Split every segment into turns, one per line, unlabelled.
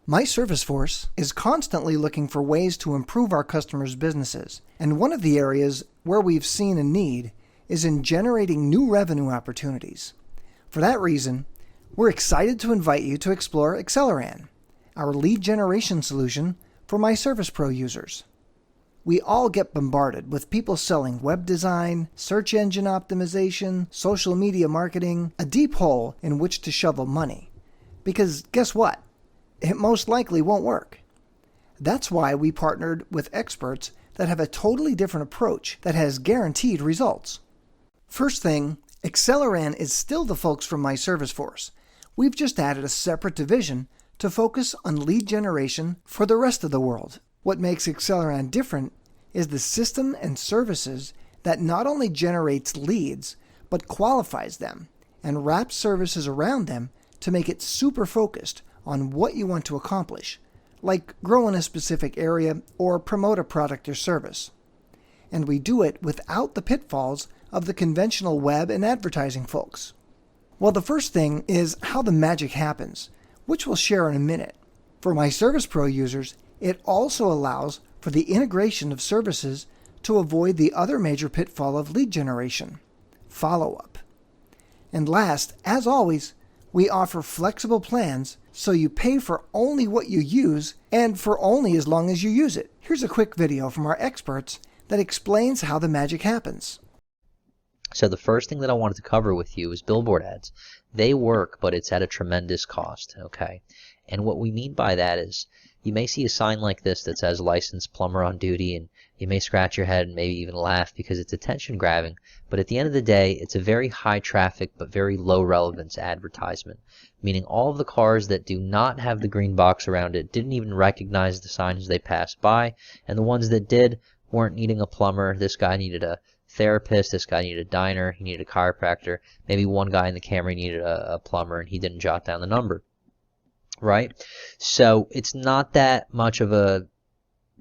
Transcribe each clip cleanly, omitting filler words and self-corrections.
myServiceForce is constantly looking for ways to improve our customers' businesses, and one of the areas where we've seen a need is in generating new revenue opportunities. For that reason, we're excited to invite you to explore Xceleran, our lead generation solution for myServicePro users. We all get bombarded with people selling web design, search engine optimization, social media marketing, a deep hole in which to shovel money. Because guess what? It most likely won't work. That's why we partnered with experts that have a totally different approach that has guaranteed results. First thing, Xceleran is still the folks from myServiceForce. We've just added a separate division to focus on lead generation for the rest of the world. What makes Xceleran different is the system and services that not only generates leads, but qualifies them and wraps services around them to make it super focused on what you want to accomplish, like grow in a specific area or promote a product or service. And we do it without the pitfalls of the conventional web and advertising folks. Well, the first thing is how the magic happens, which we'll share in a minute. For myServicePro users, it also allows for the integration of services to avoid the other major pitfall of lead generation, follow-up. And last, as always, we offer flexible plans so you pay for only what you use and for only as long as you use it. Here's a quick video from our experts that explains how the magic happens.
So the first thing that I wanted to cover with you is billboard ads. They work, but it's at a tremendous cost, okay? And what we mean by that is you may see a sign like this that says licensed plumber on duty, and you may scratch your head and maybe even laugh because it's attention grabbing. But at the end of the day, it's a very high traffic but very low relevance advertisement, meaning all of the cars that do not have the green box around it didn't even recognize the sign as they passed by, and the ones that did weren't needing a plumber. This guy needed a therapist, this guy needed a diner, he needed a chiropractor, maybe one guy in the camera needed a plumber and he didn't jot down the number, right? So it's not that much of a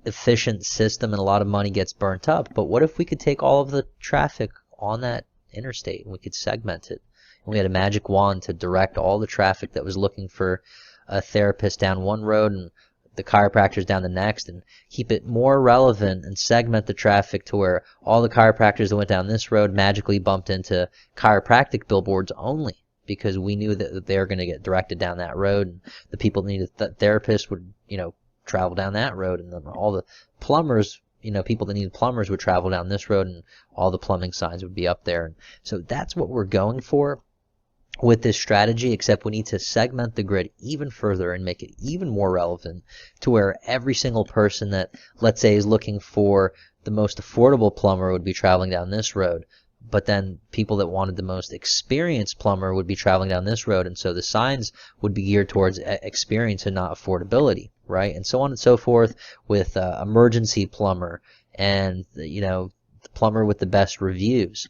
efficient system and a lot of money gets burnt up. But what if we could take all of the traffic on that interstate and we could segment it, and we had a magic wand to direct all the traffic that was looking for a therapist down one road and the chiropractors down the next, and keep it more relevant and segment the traffic to where all the chiropractors that went down this road magically bumped into chiropractic billboards only, because we knew that they were going to get directed down that road, and the people that needed a therapist would, travel down that road, and then all the plumbers, people that needed plumbers would travel down this road, and all the plumbing signs would be up there. And so that's what we're going for with this strategy, except we need to segment the grid even further and make it even more relevant to where every single person that, let's say, is looking for the most affordable plumber would be traveling down this road, but then people that wanted the most experienced plumber would be traveling down this road, and so the signs would be geared towards experience and not affordability, right? And so on and so forth with emergency plumber and the plumber with the best reviews.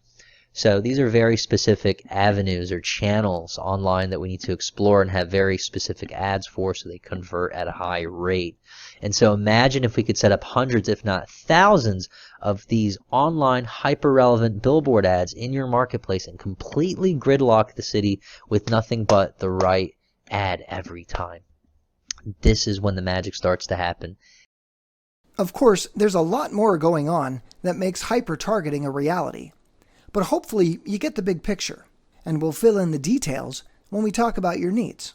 So these are very specific avenues or channels online that we need to explore and have very specific ads for so they convert at a high rate. And so imagine if we could set up hundreds, if not thousands, of these online hyper-relevant billboard ads in your marketplace and completely gridlock the city with nothing but the right ad every time. This is when the magic starts to happen.
Of course, there's a lot more going on that makes hyper-targeting a reality. But hopefully you get the big picture, and we'll fill in the details when we talk about your needs.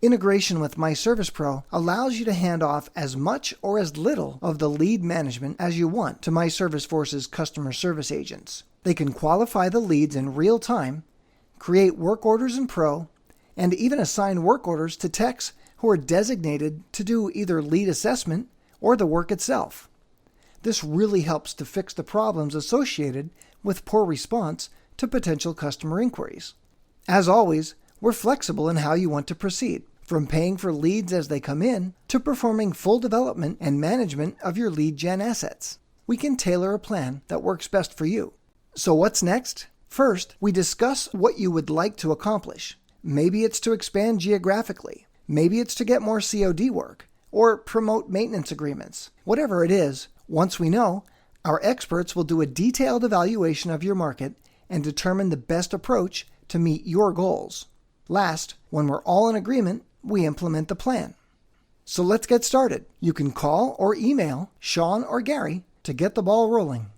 Integration with myServicePro allows you to hand off as much or as little of the lead management as you want to myServiceForce's customer service agents. They can qualify the leads in real time, create work orders in Pro, and even assign work orders to techs who are designated to do either lead assessment or the work itself. This really helps to fix the problems associated with poor response to potential customer inquiries. As always, we're flexible in how you want to proceed, from paying for leads as they come in to performing full development and management of your lead gen assets. We can tailor a plan that works best for you. So what's next? First, we discuss what you would like to accomplish. Maybe it's to expand geographically. Maybe it's to get more COD work or promote maintenance agreements. Whatever it is, once we know, our experts will do a detailed evaluation of your market and determine the best approach to meet your goals. Last, when we're all in agreement, we implement the plan. So let's get started. You can call or email Sean or Gary to get the ball rolling.